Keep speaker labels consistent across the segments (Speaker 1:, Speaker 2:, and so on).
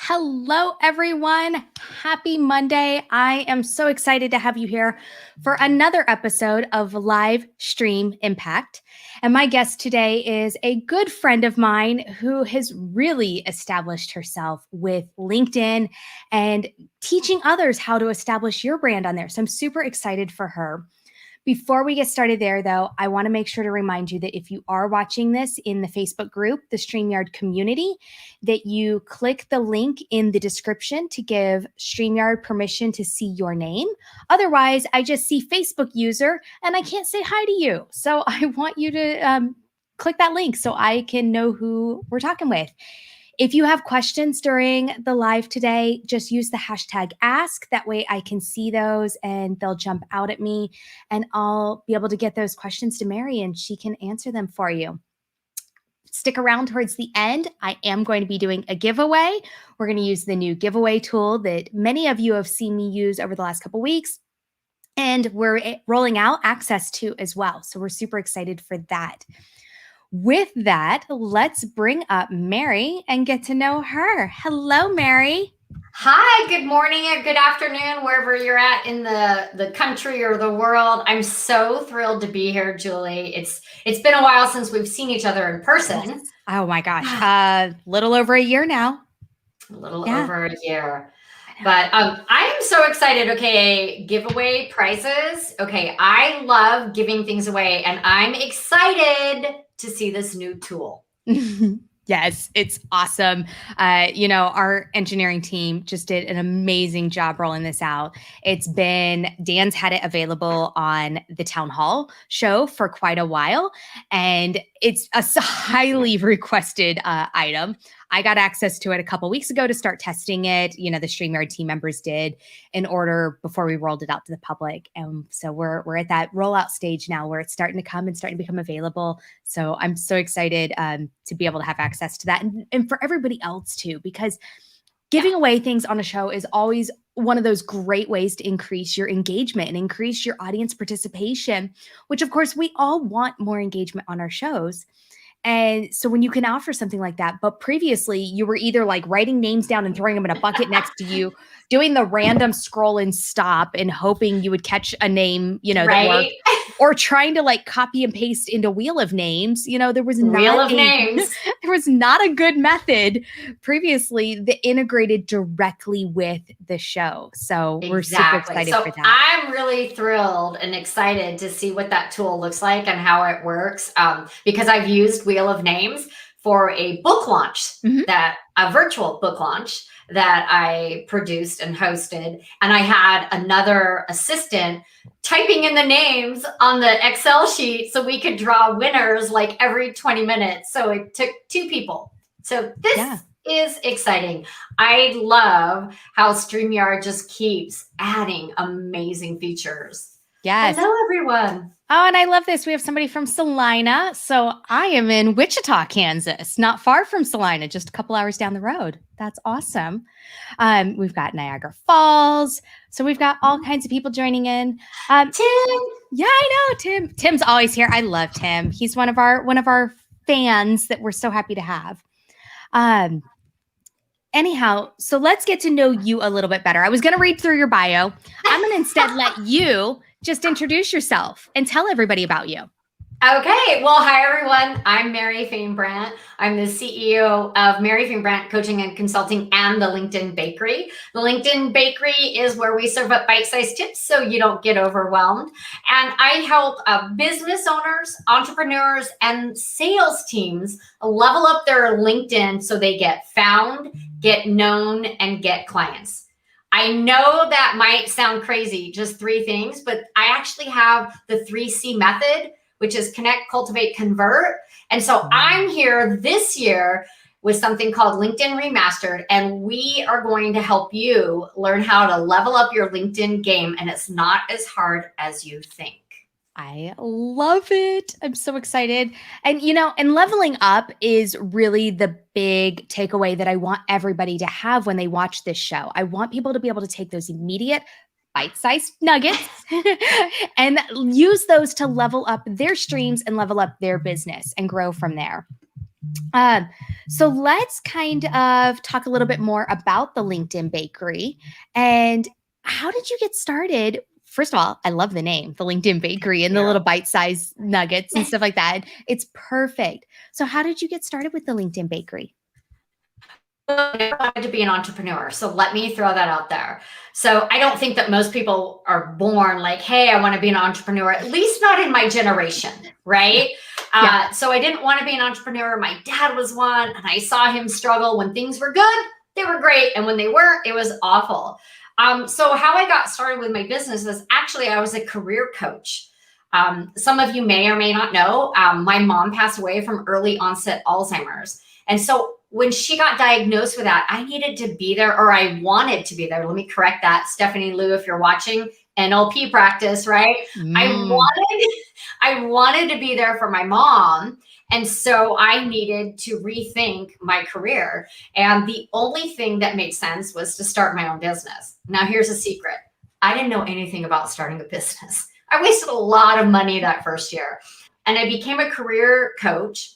Speaker 1: Hello, everyone. Happy Monday. I am so excited to have you here for another episode of Live Stream Impact. And my guest today is a good friend of mine who has really established herself with LinkedIn and teaching others how to establish your brand on there. So I'm super excited for her. Before we get started there, though, I want to make sure to remind you that if you are watching this in the Facebook group, the Streamyard community, that you click the link in the description to give Streamyard permission to see your name. Otherwise, I just see Facebook user and I can't say hi to you. So I want you to click that link so I can know who we're talking with. If you have questions during the live today, just use the hashtag ask. That way I can see those and they'll jump out at me and I'll be able to get those questions to Mary and she can answer them for you. Stick around towards the end. I am going to be doing a giveaway. We're going to use the new giveaway tool that many of you have seen me use over the last couple weeks. And we're rolling out access to as well. So we're super excited for that. With that, let's bring up Mary and get to know her. Hello, Mary.
Speaker 2: Hi, good morning and good afternoon, wherever you're at in the country or the world. I'm so thrilled to be here, Julie. It's been a while since we've seen each other in person.
Speaker 1: Yes. Oh my gosh, little over a year now.
Speaker 2: A little over a year. But I am so excited. Okay, giveaway prizes. Okay, I love giving things away and I'm excited to see this new tool.
Speaker 1: Yes, it's awesome. Our engineering team just did an amazing job rolling this out. Dan's had it available on the town hall show for quite a while, and it's a highly requested item. I got access to it a couple weeks ago to start testing it. The Streamyard team members did in order before we rolled it out to the public. And so we're at that rollout stage now where it's starting to come and starting to become available. So I'm so excited to be able to have access to that and for everybody else too, because giving away things on a show is always one of those great ways to increase your engagement and increase your audience participation, which of course we all want more engagement on our shows. And so when you can offer something like that, but previously you were either like writing names down and throwing them in a bucket next to you, doing the random scroll and stop and hoping you would catch a name, that worked, or trying to like copy and paste into Wheel of Names. There was there was not a good method previously that integrated directly with the show. So we're super excited for that.
Speaker 2: I'm really thrilled and excited to see what that tool looks like and how it works because I've used Wheel of Names for a book launch, a virtual book launch that I produced and hosted. And I had another assistant typing in the names on the Excel sheet so we could draw winners like every 20 minutes. So it took two people. So this is exciting. I love how StreamYard just keeps adding amazing features.
Speaker 1: Yes.
Speaker 2: Hello, everyone.
Speaker 1: Oh, and I love this. We have somebody from Salina. So I am in Wichita, Kansas, not far from Salina, just a couple hours down the road. That's awesome. We've got Niagara Falls. So we've got all kinds of people joining in.
Speaker 2: Tim.
Speaker 1: Yeah, I know. Tim. Tim's always here. I love Tim. He's one of our fans that we're so happy to have. Anyhow, so let's get to know you a little bit better. I was going to read through your bio. I'm going to instead let you just introduce yourself and tell everybody about you.
Speaker 2: Okay. Well, hi, everyone. I'm Mary Fain-Brandt. I'm the CEO of Mary Fain-Brandt Coaching and Consulting and the LinkedIn Bakery. The LinkedIn Bakery is where we serve up bite-sized tips so you don't get overwhelmed. And I help business owners, entrepreneurs, and sales teams level up their LinkedIn so they get found, get known, and get clients. I know that might sound crazy, just three things, but I actually have the 3C method, which is connect, cultivate, convert. And so I'm here this year with something called LinkedIn Remastered, and we are going to help you learn how to level up your LinkedIn game, and it's not as hard as you think.
Speaker 1: I love it. I'm so excited. And, and leveling up is really the big takeaway that I want everybody to have when they watch this show. I want people to be able to take those immediate bite-sized nuggets and use those to level up their streams and level up their business and grow from there. Um, so let's kind of talk a little bit more about the LinkedIn Bakery and how did you get started? First of all, I love the name, the LinkedIn Bakery, and the little bite-sized nuggets and stuff like that. It's perfect. So how did you get started with the LinkedIn Bakery?
Speaker 2: I never wanted to be an entrepreneur. So let me throw that out there. So I don't think that most people are born like, hey, I want to be an entrepreneur, at least not in my generation, right?
Speaker 1: Yeah.
Speaker 2: So I didn't want to be an entrepreneur. My dad was one, and I saw him struggle. When things were good, they were great. And when they weren't, it was awful. So how I got started with my business was actually I was a career coach. Some of you may or may not know, my mom passed away from early onset Alzheimer's. And so when she got diagnosed with that, I needed to be there, or I wanted to be there. Let me correct that. Stephanie Lou, if you're watching, NLP practice, right? I wanted to be there for my mom. And so I needed to rethink my career. And the only thing that made sense was to start my own business. Now, here's a secret. I didn't know anything about starting a business. I wasted a lot of money that first year. And I became a career coach.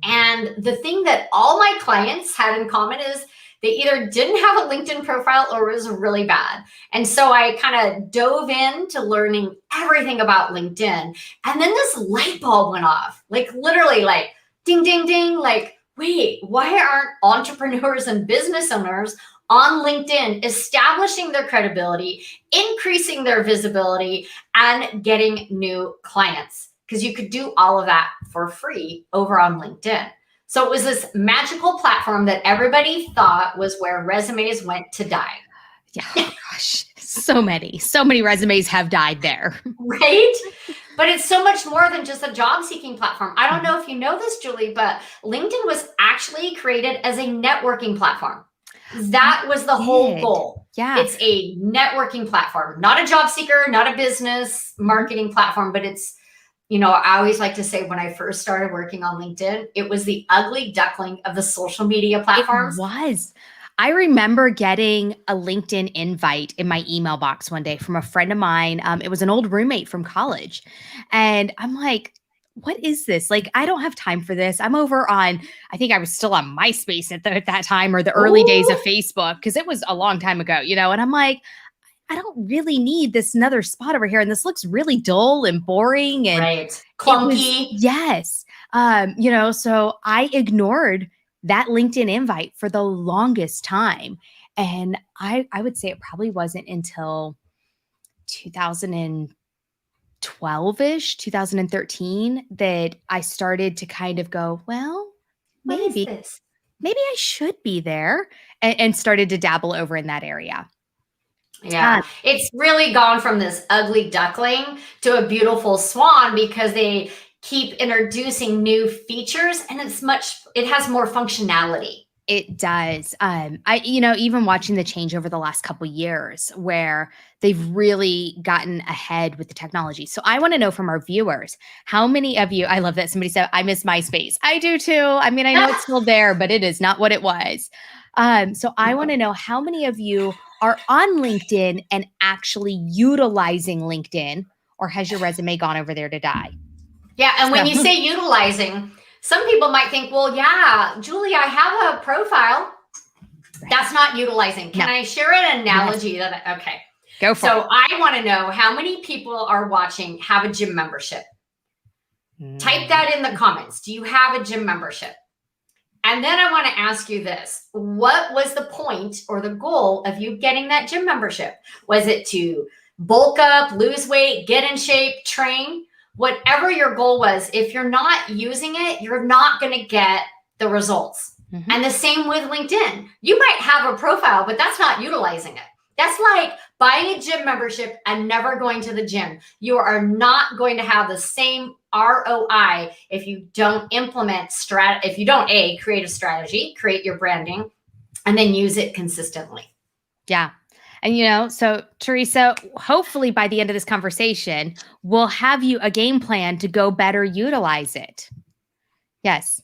Speaker 2: And the thing that all my clients had in common is they either didn't have a LinkedIn profile or it was really bad. And so I kind of dove into learning everything about LinkedIn. And then this light bulb went off, like literally like ding, ding, ding, like, wait, why aren't entrepreneurs and business owners on LinkedIn establishing their credibility, increasing their visibility, and getting new clients? Because you could do all of that for free over on LinkedIn. So it was this magical platform that everybody thought was where resumes went to die.
Speaker 1: Yeah, oh gosh, so many resumes have died there.
Speaker 2: Right? But it's so much more than just a job seeking platform. I don't know if you know this, Julie, but LinkedIn was actually created as a networking platform. That was the whole goal.
Speaker 1: Yeah.
Speaker 2: It's a networking platform, not a job seeker, not a business marketing platform, but it's, you know, I always like to say when I first started working on LinkedIn, it was the ugly duckling of the social media platforms.
Speaker 1: It was. I remember getting a LinkedIn invite in my email box one day from a friend of mine. It was an old roommate from college. And I'm like, what is this? Like, I don't have time for this. I'm over on, I think I was still on MySpace at that time, or the early days of Facebook, because it was a long time ago, you know? And I'm like, I don't really need this another spot over here. And this looks really dull and boring and
Speaker 2: right. Clunky.
Speaker 1: Yes. You know, so I ignored that LinkedIn invite for the longest time. And I would say it probably wasn't until 2012-ish, 2013 that I started to kind of go, well, maybe I should be there, and started to dabble over in that area.
Speaker 2: Yeah, it's really gone from this ugly duckling to a beautiful swan because they keep introducing new features and it has more functionality.
Speaker 1: It does. Even watching the change over the last couple years where they've really gotten ahead with the technology. So I want to know from our viewers, how many of you, I love that somebody said, I miss MySpace. I do too. I mean, I know it's still there, but it is not what it was. So I want to know how many of you are on LinkedIn and actually utilizing LinkedIn, or has your resume gone over there to die?
Speaker 2: Yeah. And when you say utilizing, some people might think, well, yeah, Julie, I have a profile. Right. That's not utilizing. Can I share an analogy okay.
Speaker 1: Go for it.
Speaker 2: So I want to know how many people are watching have a gym membership. Type that in the comments. Do you have a gym membership? And then I want to ask you this. What was the point or the goal of you getting that gym membership? Was it to bulk up, lose weight, get in shape, train? Whatever your goal was, if you're not using it, you're not going to get the results. Mm-hmm. And the same with LinkedIn. You might have a profile, but that's not utilizing it. That's like buying a gym membership and never going to the gym. You are not going to have the same ROI if you don't implement if you don't create a strategy, create your branding, and then use it consistently.
Speaker 1: Yeah. And, so Teresa, hopefully by the end of this conversation, we'll have you a game plan to go better utilize it. Yes.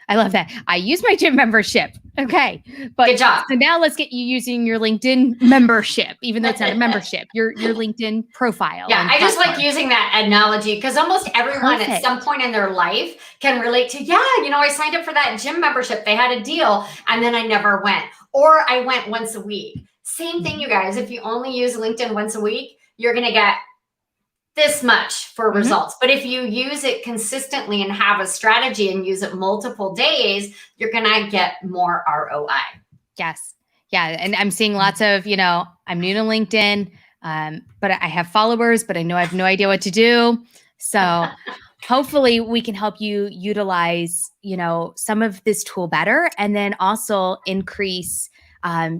Speaker 1: I love that. I use my gym membership. Okay. But
Speaker 2: Good job.
Speaker 1: so now let's get you using your LinkedIn membership, even though it's not a membership, your LinkedIn profile.
Speaker 2: Yeah,
Speaker 1: and
Speaker 2: I just like
Speaker 1: platform.
Speaker 2: using that analogy because almost everyone at
Speaker 1: Perfect.
Speaker 2: some point in their life can relate to, yeah, I signed up for that gym membership. They had a deal and then I never went. Or I went once a week. Same thing, you guys. If you only use LinkedIn once a week, you're going to get this much for results. But if you use it consistently and have a strategy and use it multiple days, you're going to get more ROI.
Speaker 1: Yes. Yeah. And I'm seeing lots of, I'm new to LinkedIn, but I have followers, but I know I have no idea what to do. So hopefully we can help you utilize, some of this tool better, and then also increase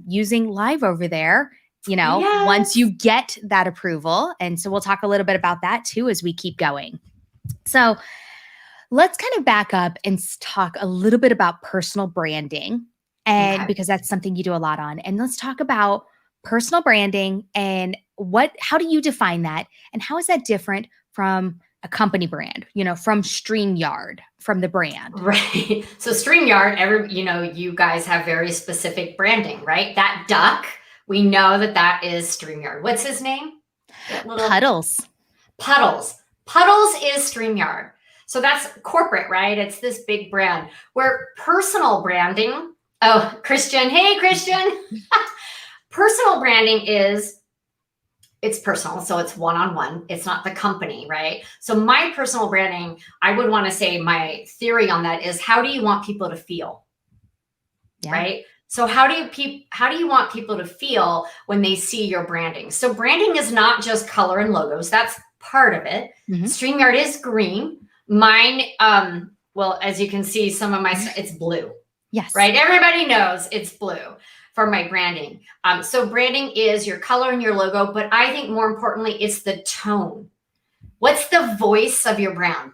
Speaker 1: using live over there,
Speaker 2: Yes.
Speaker 1: once you get that approval. And so we'll talk a little bit about that too as we keep going. So let's kind of back up and talk a little bit about personal branding. And because that's something you do a lot on. And let's talk about personal branding and how do you define that? And how is that different from a company brand, from Streamyard, from the brand?
Speaker 2: Right. So Streamyard, you guys have very specific branding, right? That duck, we know that is Streamyard. What's his name?
Speaker 1: Puddles.
Speaker 2: Puddles is Streamyard. So that's corporate, right? It's this big brand. Where personal branding, Christian, hey, Christian. Personal branding it's personal. So it's one-on-one. It's not the company, right? So my personal branding, I would want to say my theory on that is, how do you want people to feel? Yeah. Right? So how do you want people to feel when they see your branding? So branding is not just color and logos. That's part of it. StreamYard is green. Mine, well, as you can see, some of my it's blue.
Speaker 1: Yes.
Speaker 2: Right? Everybody knows it's blue for my branding. So branding is your color and your logo, but I think more importantly, it's the tone. What's the voice of your brand?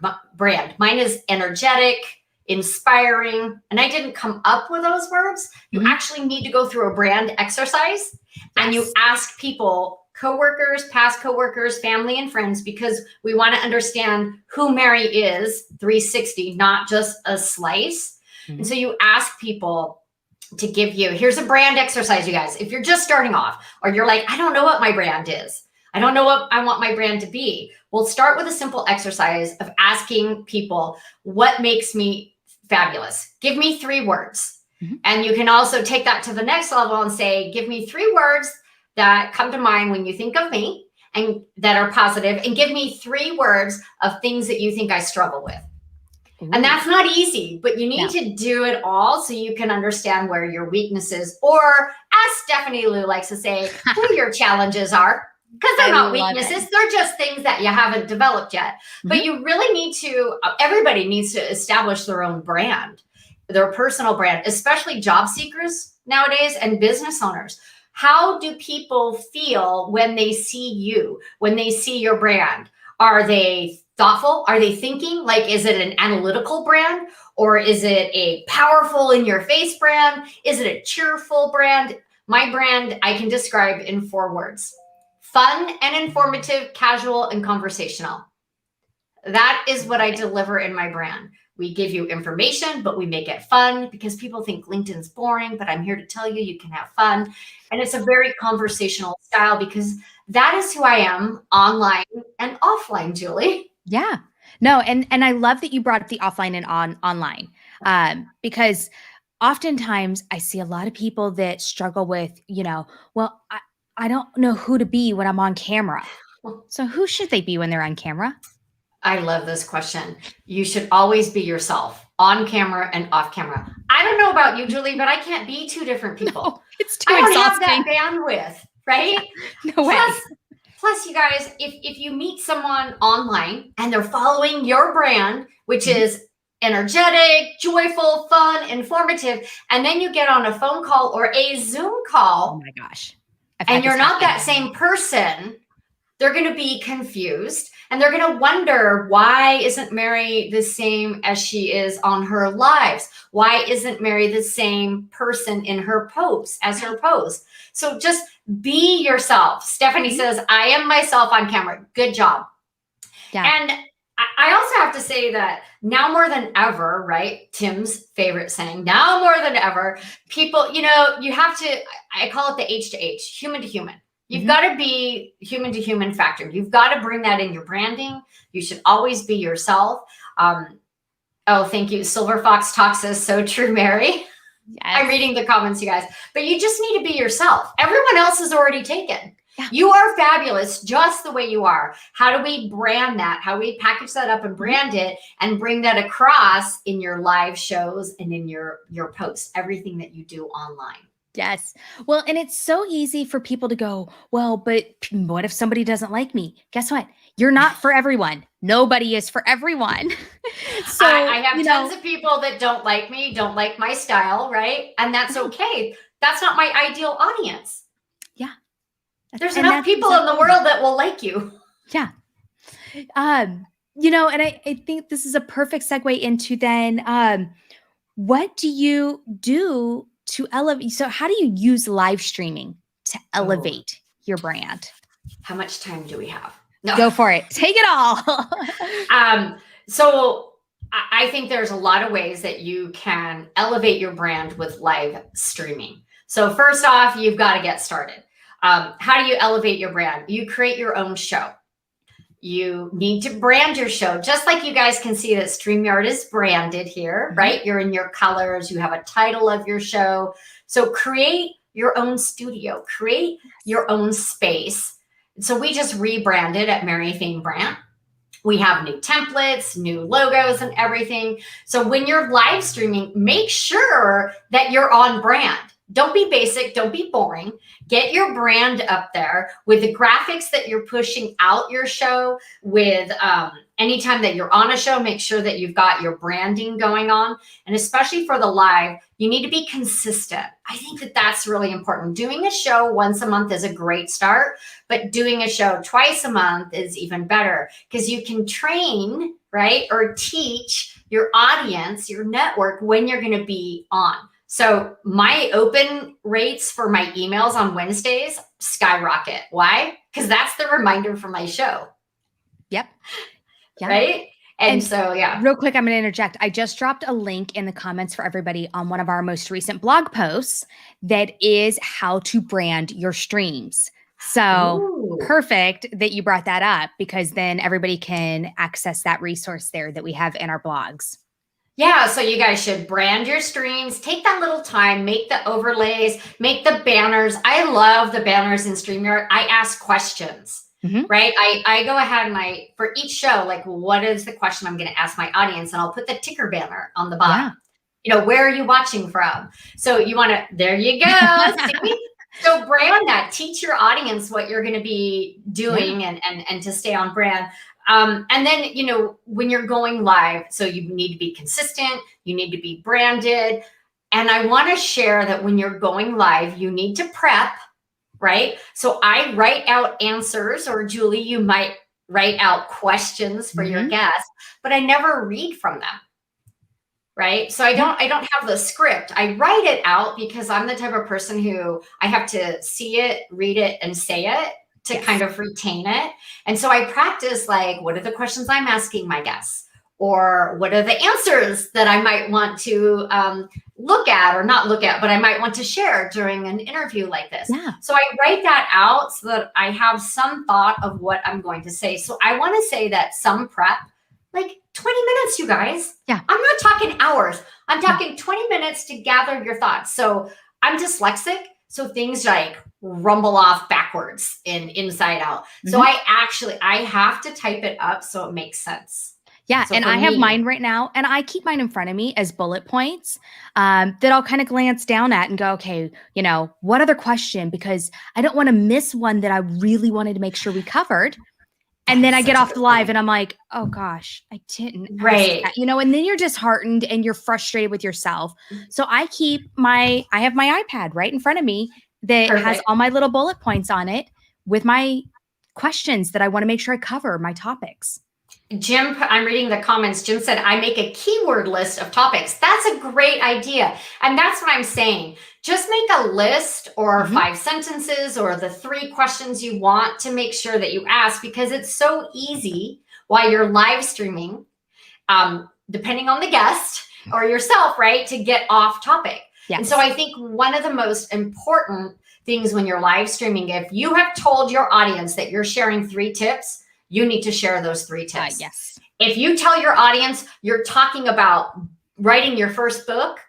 Speaker 2: Mine is energetic, inspiring, and I didn't come up with those words. You actually need to go through a brand exercise and you ask people, coworkers, past coworkers, family and friends, because we want to understand who Mary is 360, not just a slice. And so you ask people to give you, here's a brand exercise, you guys. If you're just starting off, or you're like, I don't know what my brand is. I don't know what I want my brand to be. We'll start with a simple exercise of asking people, what makes me fabulous? Give me 3 words. And you can also take that to the next level and say, give me 3 words that come to mind when you think of me and that are positive, and give me 3 words of things that you think I struggle with. And that's not easy, but you need to do it all so you can understand where your weaknesses, or as Stephanie Lou likes to say, where your challenges are, because they're not weaknesses. They're just things that you haven't developed yet. But you really need to, everybody needs to establish their own brand, their personal brand, especially job seekers nowadays and business owners. How do people feel when they see you, when they see your brand? Are they thoughtful? Are they thinking? Like, is it an analytical brand, or is it a powerful in your face brand? Is it a cheerful brand? My brand, I can describe in 4 words: fun and informative, casual and conversational. That is what I deliver in my brand. We give you information, but we make it fun, because people think LinkedIn's boring, but I'm here to tell you, you can have fun. And it's a very conversational style, because that is who I am online and offline, Julie.
Speaker 1: Yeah. No, and I love that you brought up the offline and online, because oftentimes I see a lot of people that struggle with, well, I don't know who to be when I'm on camera. So who should they be when they're on camera?
Speaker 2: I love this question. You should always be yourself, on camera and off camera. I don't know about you, Julie, but I can't be 2 different people.
Speaker 1: No, it's too exhausting.
Speaker 2: I don't have that bandwidth, right?
Speaker 1: No way.
Speaker 2: Plus, you guys, if you meet someone online and they're following your brand, which is energetic, joyful, fun, informative, and then you get on a phone call or a Zoom call,
Speaker 1: oh my gosh,
Speaker 2: and you're not that same person, they're going to be confused, and they're going to wonder, why isn't Mary the same as she is on her lives? Why isn't Mary the same person in her posts as her posts? So just be yourself. Stephanie says, I am myself on camera. Good job. Yeah. And I also have to say that now more than ever, right? Tim's favorite saying, now more than ever, people, you have to, I call it the H to H, human to human. You've got to be human to human factor. You've got to bring that in your branding. You should always be yourself. Oh, thank you. Silver Fox Talks is so true, Mary. Yes. I'm reading the comments, you guys. But you just need to be yourself. Everyone else is already taken. Yeah. You are fabulous just the way you are. How do we brand that? How do we package that up and brand it and bring that across in your live shows and in your posts, everything that you do online?
Speaker 1: Yes. Well, and it's so easy for people to go, well, but what if somebody doesn't like me? Guess what? You're not for everyone. Nobody is for everyone.
Speaker 2: So I have tons of people that don't like me, don't like my style, right? And that's okay. That's not my ideal audience.
Speaker 1: Yeah.
Speaker 2: There's enough people in the world that will like you.
Speaker 1: Yeah. And I think this is a perfect segue into then what do you do to elevate? So how do you use live streaming to elevate your brand?
Speaker 2: How much time do we have? No.
Speaker 1: Go for it. Take it all.
Speaker 2: So I think there's a lot of ways that you can elevate your brand with live streaming. So first off, you've got to get started. How do you elevate your brand? You create your own show. You need to brand your show, just like you guys can see that Streamyard is branded here, right? You're in your colors. You have a title of your show. So create your own studio, create your own space. So we just rebranded at Mary Fame Brand. We have new templates, new logos and everything. So when you're live streaming, make sure that you're on brand. Don't be basic. Don't be boring. Get your brand up there with the graphics that you're pushing out your show with. Anytime that you're on a show, make sure that you've got your branding going on. And especially for the live, you need to be consistent. I think that that's really important. Doing a show once a month is a great start, but doing a show twice a month is even better because you can train, right, or teach your audience, your network, when you're going to be on. So my open rates for my emails on Wednesdays skyrocket. Why? Because that's the reminder for my show.
Speaker 1: Yep.
Speaker 2: Yeah. Right? And so, yeah.
Speaker 1: Real quick, I'm going to interject. I just dropped a link in the comments for everybody on one of our most recent blog posts that is how to brand your streams. So perfect that you brought that up because then everybody can access that resource there that we have in our blogs.
Speaker 2: Yeah, so you guys should brand your streams, take that little time, make the overlays, make the banners. I love the banners in Streamyard. I ask questions, right? I go ahead and for each show, like, what is the question I'm going to ask my audience? And I'll put the ticker banner on the bottom. Yeah. Where are you watching from? So you want to, there you go. See? So brand that, teach your audience what you're going to be doing and to stay on brand. And then, when you're going live, so you need to be consistent, you need to be branded. And I want to share that when you're going live, you need to prep, right? So I write out answers, or Julie, you might write out questions for your guests, but I never read from them. Right. So I don't have the script. I write it out because I'm the type of person who I have to see it, read it, and say it to kind of retain it. And so I practice, like, what are the questions I'm asking my guests? Or what are the answers that I might want to look at, or not look at, but I might want to share during an interview like this. Yeah. So I write that out so that I have some thought of what I'm going to say. So I want to say that some prep, like 20 minutes, you guys. Yeah. I'm not talking hours. I'm talking 20 minutes to gather your thoughts. So I'm dyslexic. So things like rumble off backwards and inside out. So I have to type it up so it makes sense.
Speaker 1: Yeah. So and I have mine right now, and I keep mine in front of me as bullet points that I'll kind of glance down at and go, okay, what other question? Because I don't want to miss one that I really wanted to make sure we covered. And then I get off the live and I'm like, oh gosh, I didn't.
Speaker 2: Right.
Speaker 1: And then you're disheartened and you're frustrated with yourself. So I have my iPad right in front of me that has all my little bullet points on it with my questions that I want to make sure I cover, my topics.
Speaker 2: Jim, I'm reading the comments. Jim said, I make a keyword list of topics. That's a great idea. And that's what I'm saying. Just make a list or 5 sentences or the 3 questions you want to make sure that you ask, because it's so easy while you're live streaming, depending on the guest or yourself, right, to get off topic.
Speaker 1: Yes.
Speaker 2: And so I think one of the most important things when you're live streaming, if you have told your audience that you're sharing 3 tips, you need to share those 3 tips.
Speaker 1: Yes.
Speaker 2: If you tell your audience you're talking about writing your first book,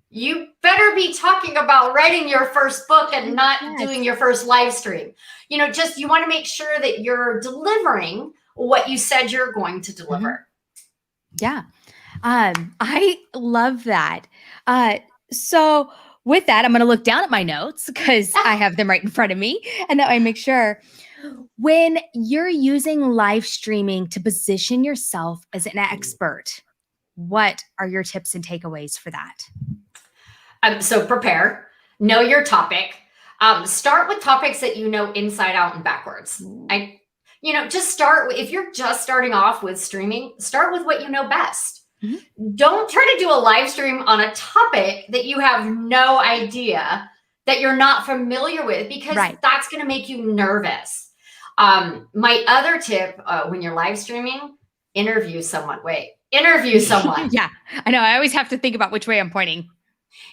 Speaker 2: you better be talking about writing your first book and not doing your first live stream. You know, just you want to make sure that you're delivering what you said you're going to deliver.
Speaker 1: Yeah. I love that. So with that, I'm going to look down at my notes because I have them right in front of me, and that way I make sure. When you're using live streaming to position yourself as an expert, what are your tips and takeaways for that?
Speaker 2: So prepare, know your topic, start with topics that you know inside out and backwards. Just start, if you're just starting off with streaming, start with what you know best. Don't try to do a live stream on a topic that you have no idea, that you're not familiar with, because that's going to make you nervous. My other tip, when you're live streaming, interview someone. Interview someone.
Speaker 1: Yeah, I know. I always have to think about which way I'm pointing.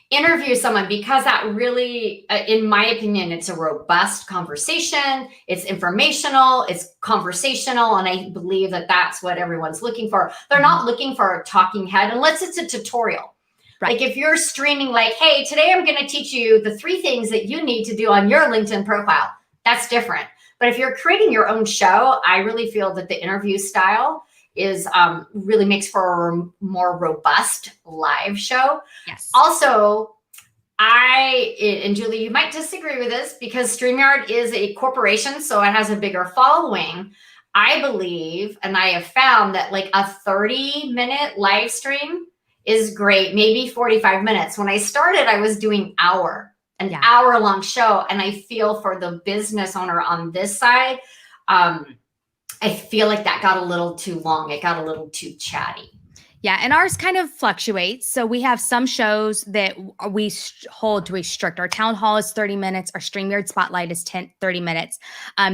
Speaker 2: Interview someone, because that really, in my opinion, it's a robust conversation. It's informational, it's conversational. And I believe that that's what everyone's looking for. They're not looking for a talking head unless it's a tutorial. Like if you're streaming like, hey, today I'm going to teach you the 3 things that you need to do on your LinkedIn profile. That's different. But if you're creating your own show, I really feel that the interview style is really makes for a more robust live show.
Speaker 1: Yes.
Speaker 2: Also, and Julie, you might disagree with this because StreamYard is a corporation, so it has a bigger following. I believe, and I have found that like a 30-minute live stream is great, maybe 45 minutes. When I started, I was doing an hour-long show, and I feel for the business owner on this side, I feel like that got a little too long. It got a little too chatty.
Speaker 1: Yeah, and ours kind of fluctuates. So we have some shows that we hold to a strict. Our town hall is 30 minutes. Our StreamYard Spotlight is 30 minutes.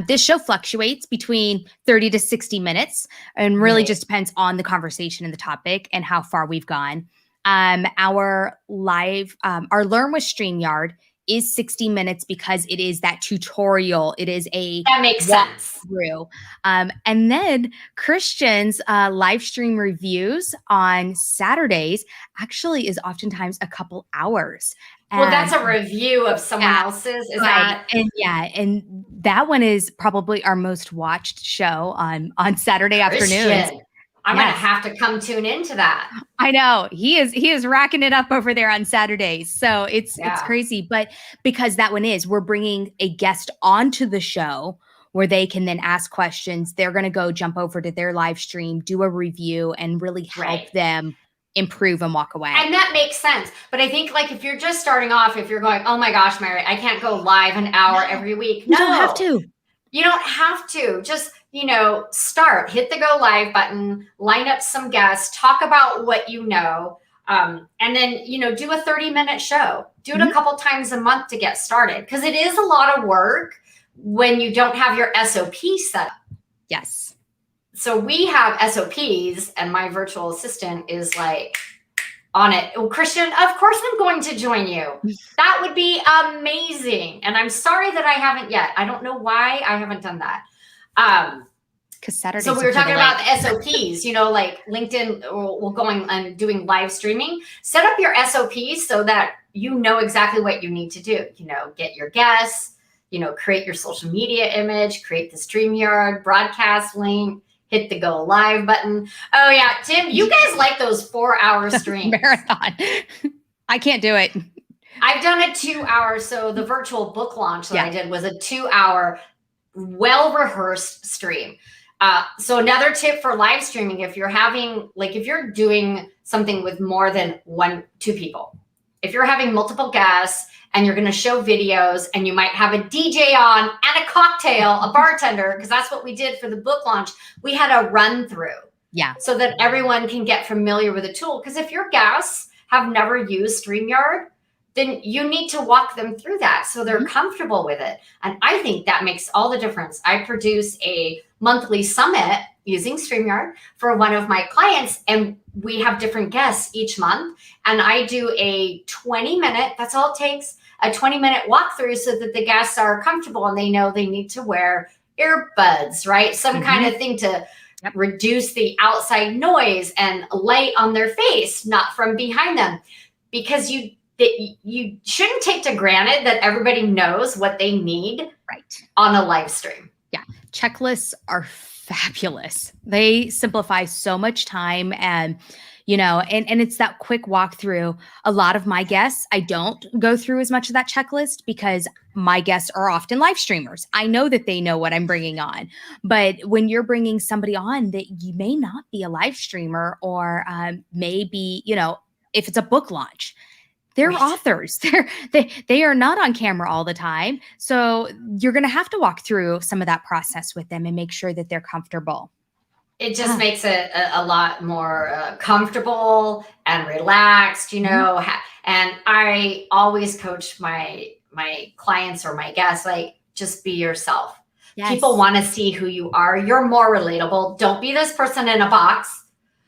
Speaker 1: This show fluctuates between 30 to 60 minutes, and really just depends on the conversation and the topic and how far we've gone. Our Learn with StreamYard is 60 minutes because it is that tutorial. It is
Speaker 2: that makes sense.
Speaker 1: Through. And then Christian's live stream reviews on Saturdays actually is oftentimes a couple hours.
Speaker 2: Well, that's a review of someone else's. Is that?
Speaker 1: And that one is probably our most watched show on Saturday afternoons.
Speaker 2: I'm going to have to come tune into that.
Speaker 1: I know he is racking it up over there on Saturdays. So it's crazy, but because that one we're bringing a guest onto the show where they can then ask questions. They're going to go jump over to their live stream, do a review, and really help them improve and walk away.
Speaker 2: And that makes sense. But I think like if you're just starting off, if you're going, oh my gosh, Mary, I can't go live an hour every week.
Speaker 1: You don't have to.
Speaker 2: You don't have to. Just, start, hit the go live button, line up some guests, talk about what you know, and then, do a 30-minute show. Do it a couple times a month to get started, because it is a lot of work when you don't have your SOP set up.
Speaker 1: Yes.
Speaker 2: So we have SOPs, and my virtual assistant is like on it. Well, Christian, of course I'm going to join you. That would be amazing. And I'm sorry that I haven't yet. I don't know why I haven't done that.
Speaker 1: Because Saturdays.
Speaker 2: So we were talking about the SOPs, like LinkedIn will going and doing live streaming. Set up your SOPs so that you know exactly what you need to do. Get your guests, create your social media image, create the StreamYard broadcast link, hit the go live button. Oh yeah, Tim, you guys like those 4-hour streams.
Speaker 1: Marathon. I can't do it.
Speaker 2: I've done a 2 hour. So the virtual book launch that I did was a 2-hour well-rehearsed stream. So another tip for live streaming, if you're doing something with more than 2 people, if you're having multiple guests and you're going to show videos and you might have a DJ on and a cocktail, a bartender, because that's what we did for the book launch. We had a run through.
Speaker 1: Yeah.
Speaker 2: So that everyone can get familiar with the tool. Because if your guests have never used StreamYard, then you need to walk them through that so they're comfortable with it. And I think that makes all the difference. I produce a monthly summit using Streamyard for one of my clients, and we have different guests each month. And I do a 20-minute, that's all it takes, a 20-minute walkthrough so that the guests are comfortable and they know they need to wear earbuds, right? Some kind of thing to reduce the outside noise and light on their face, not from behind them. Because you shouldn't take to granted that everybody knows what they need on a live stream.
Speaker 1: Yeah. Checklists are fabulous. They simplify so much time, and and it's that quick walkthrough. A lot of my guests, I don't go through as much of that checklist because my guests are often live streamers. I know that they know what I'm bringing on, but when you're bringing somebody on that you may not be a live streamer, or maybe, if it's a book launch, they're authors. They are not on camera all the time. So you're going to have to walk through some of that process with them and make sure that they're comfortable.
Speaker 2: It just makes it a lot more comfortable and relaxed, And I always coach my clients or my guests, like, just be yourself. Yes. People want to see who you are. You're more relatable. Don't be this person in a box,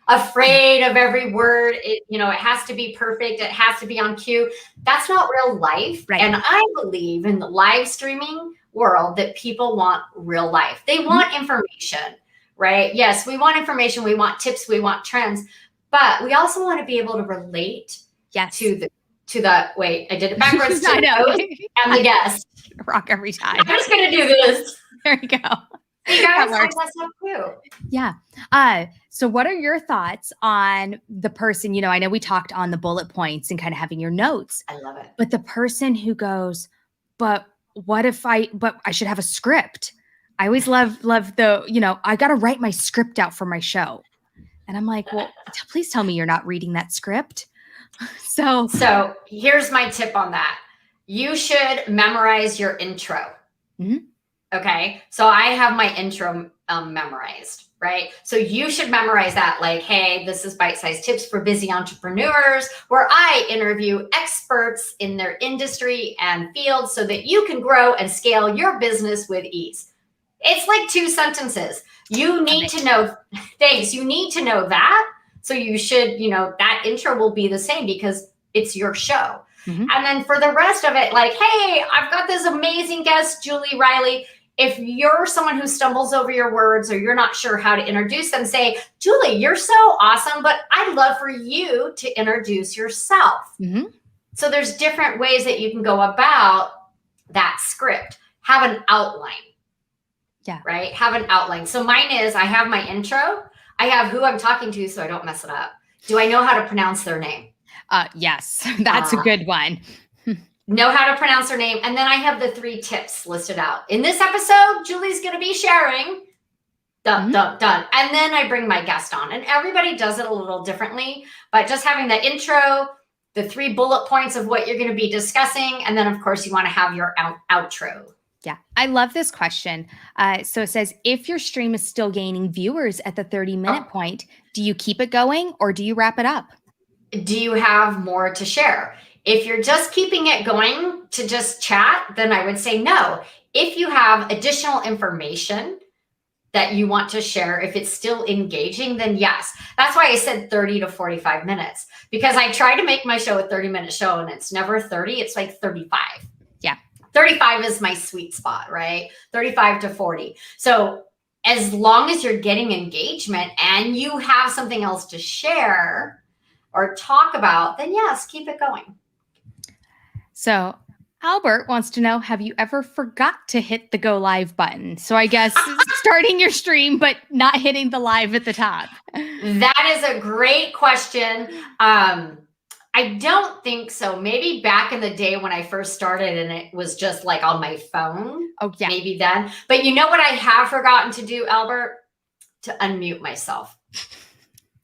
Speaker 2: afraid of every word. It has to be perfect. It has to be on cue. That's not real life. Right. And I believe in the live streaming world that people want real life. They want information, right? Yes, we want information. We want tips. We want trends. But we also want to be able to relate to the wait, I did it backwards. I know. And the guest.
Speaker 1: Rock every time.
Speaker 2: I'm just going to do this.
Speaker 1: There you go.
Speaker 2: You guys, I mess up too.
Speaker 1: Yeah. So what are your thoughts on the person, I know we talked on the bullet points and kind of having your notes.
Speaker 2: I love it.
Speaker 1: But the person who goes, but I should have a script. I always love the, I got to write my script out for my show. And I'm like, well, please tell me you're not reading that script. So
Speaker 2: here's my tip on that. You should memorize your intro. Mm-hmm. Okay. So I have my intro memorized, right? So you should memorize that, like, hey, this is bite-sized tips for busy entrepreneurs, where I interview experts in their industry and field so that you can grow and scale your business with ease. It's like 2 sentences. You need to know, thanks. You need to know that. So you should, that intro will be the same because it's your show. Mm-hmm. And then for the rest of it, like, hey, I've got this amazing guest, Julie Riley. If you're someone who stumbles over your words or you're not sure how to introduce them, say, Julie, you're so awesome, but I'd love for you to introduce yourself. Mm-hmm. So there's different ways that you can go about that script. Have an outline.
Speaker 1: Yeah.
Speaker 2: Right? Have an outline. So mine is, I have my intro. I have who I'm talking to so I don't mess it up. Do I know how to pronounce their name?
Speaker 1: Yes, that's a good one.
Speaker 2: Know how to pronounce their name. And then I have the 3 tips listed out. In this episode, Julie's going to be sharing. Done. And then I bring my guest on. And everybody does it a little differently. But just having the intro, the 3 bullet points of what you're going to be discussing. And then, of course, you want to have your outro.
Speaker 1: Yeah, I love this question. So it says, if your stream is still gaining viewers at the 30-minute point, do you keep it going or do you wrap it up?
Speaker 2: Do you have more to share? If you're just keeping it going to just chat, then I would say no. If you have additional information that you want to share, if it's still engaging, then yes. That's why I said 30 to 45 minutes, because I try to make my show a 30-minute show and it's never 30, it's like 35.
Speaker 1: Yeah.
Speaker 2: 35 is my sweet spot, right? 35 to 40. So as long as you're getting engagement and you have something else to share or talk about, then yes, keep it going.
Speaker 1: So Albert wants to know, have you ever forgot to hit the go live button? So I guess starting your stream, but not hitting the live at the top.
Speaker 2: That is a great question. I don't think so. Maybe back in the day when I first started and it was just like on my phone.
Speaker 1: Oh, yeah.
Speaker 2: Maybe then. But you know what I have forgotten to do, Albert? To unmute myself.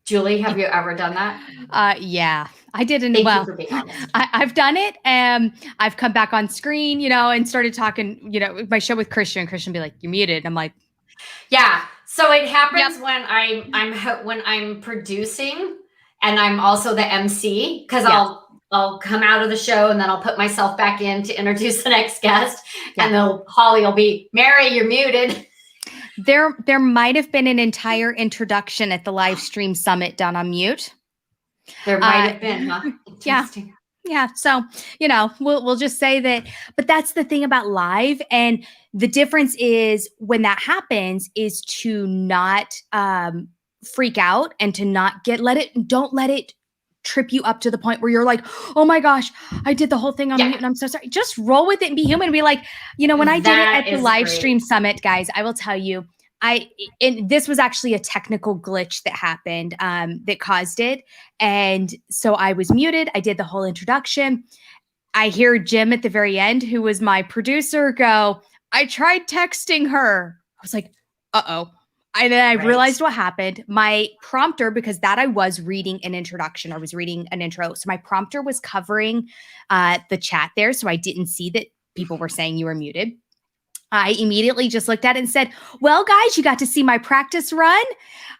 Speaker 2: Julie, have you ever done that?
Speaker 1: Yeah, I didn't. Thank you for being honest. I've done it, and I've come back on screen, and started talking, my show with Christian. Christian be like, "You're muted." I'm like,
Speaker 2: "Yeah." So it happens when I'm producing, and I'm also the MC because I'll come out of the show and then I'll put myself back in to introduce the next guest, and Holly will be, "Mary, you're muted."
Speaker 1: There might have been an entire introduction at the live stream summit done on mute.
Speaker 2: There might have been, huh?
Speaker 1: Yeah. Yeah. So, we'll just say that, but that's the thing about live. And the difference is when that happens is to not freak out and to not don't let it trip you up to the point where you're like, oh my gosh, I did the whole thing on mute and I'm so sorry. Just roll with it and be human and be like, when I did it at the live stream summit, guys, I will tell you, and this was actually a technical glitch that happened that caused it. And so I was muted. I did the whole introduction. I hear Jim at the very end, who was my producer, go, I tried texting her. I was like, uh-oh. And then I realized what happened. My prompter, because I was reading an introduction. I was reading an intro. So my prompter was covering the chat there. So I didn't see that people were saying you were muted. I immediately just looked at it and said, well, guys, you got to see my practice run.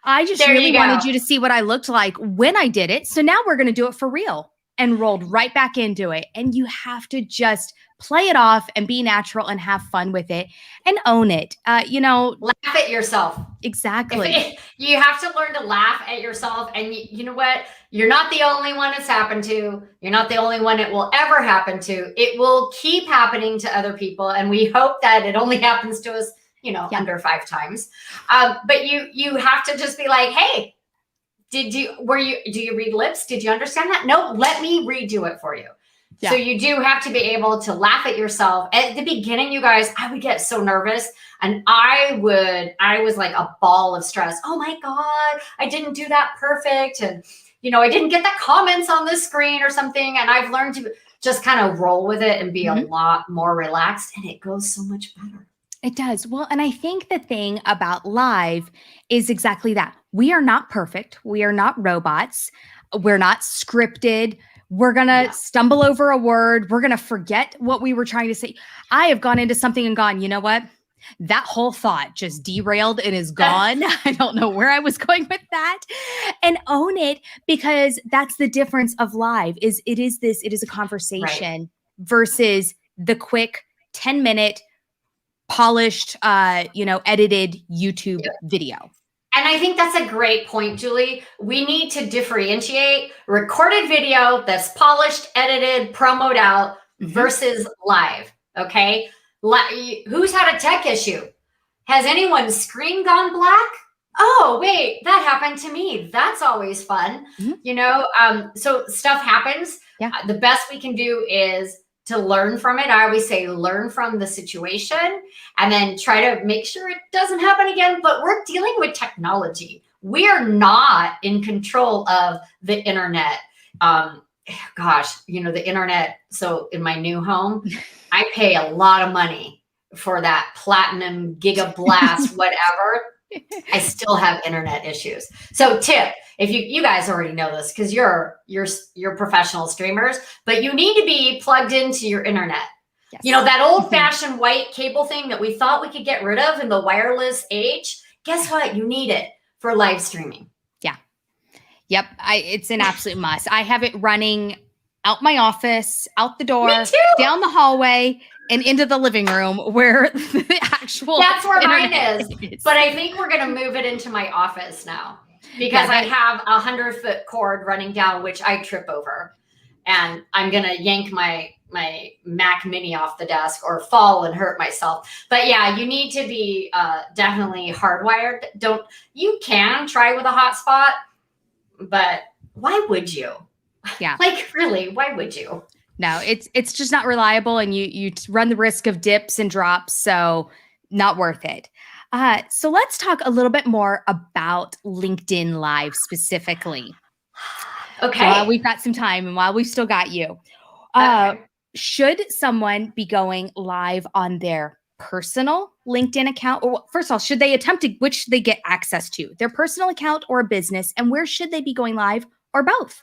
Speaker 1: I just really wanted you to see what I looked like when I did it. So now we're going to do it for real, and rolled right back into it. And you have to just play it off and be natural and have fun with it and own it.
Speaker 2: Laugh at yourself.
Speaker 1: Exactly.
Speaker 2: You have to learn to laugh at yourself. And you know what? You're not the only one it's happened to. You're not the only one it will ever happen to. It will keep happening to other people. And we hope that it only happens to us, under 5 times. But you have to just be like, hey, do you read lips? Did you understand that? No, let me redo it for you. Yeah. So you do have to be able to laugh at yourself. At the beginning, you guys, I would get so nervous, and I was like a ball of stress. Oh my God, I didn't do that perfect. And, I didn't get the comments on the screen or something. And I've learned to just kind of roll with it and be a lot more relaxed, and it goes so much better.
Speaker 1: It does. Well, and I think the thing about live is exactly that. We are not perfect. We are not robots. We're not scripted. We're going to stumble over a word. We're going to forget what we were trying to say. I have gone into something and gone, you know what? That whole thought just derailed and is gone. I don't know where I was going with that. And own it, because that's the difference of live it is a conversation versus the quick 10-minute polished, edited YouTube video.
Speaker 2: And I think that's a great point, Julie. We need to differentiate recorded video that's polished, edited, promoted out versus live. Okay. Who's had a tech issue? Has anyone's screen gone black? Oh, wait, that happened to me. That's always fun. So stuff happens. Yeah. The best we can do is to learn from it. I always say learn from the situation and then try to make sure it doesn't happen again. But we're dealing with technology. We are not in control of the internet. The internet. So in my new home, I pay a lot of money for that platinum gigablast, whatever. I still have internet issues. So tip, if you guys already know this because you're professional streamers, but you need to be plugged into your internet. Yes. That old fashioned white cable thing that we thought we could get rid of in the wireless age. Guess what? You need it for live streaming.
Speaker 1: Yeah. Yep. It's an absolute must. I have it running out my office, out the door, down the hallway, and into the living room where the actual
Speaker 2: that's where mine is. But I think we're going to move it into my office now because I have a 100-foot cord running down, which I trip over, and I'm going to yank my Mac Mini off the desk or fall and hurt myself. But yeah, you need to be definitely hardwired. You can try with a hotspot, but why would you?
Speaker 1: Yeah.
Speaker 2: Really, why would you?
Speaker 1: No, it's just not reliable, and you run the risk of dips and drops, so not worth it. So let's talk a little bit more about LinkedIn Live specifically.
Speaker 2: Okay.
Speaker 1: While we've got some time and while we've still got you. Should someone be going live on their personal LinkedIn account? Or first of all, should they which should they get access to? Their personal account or a business? And where should they be going live, or both?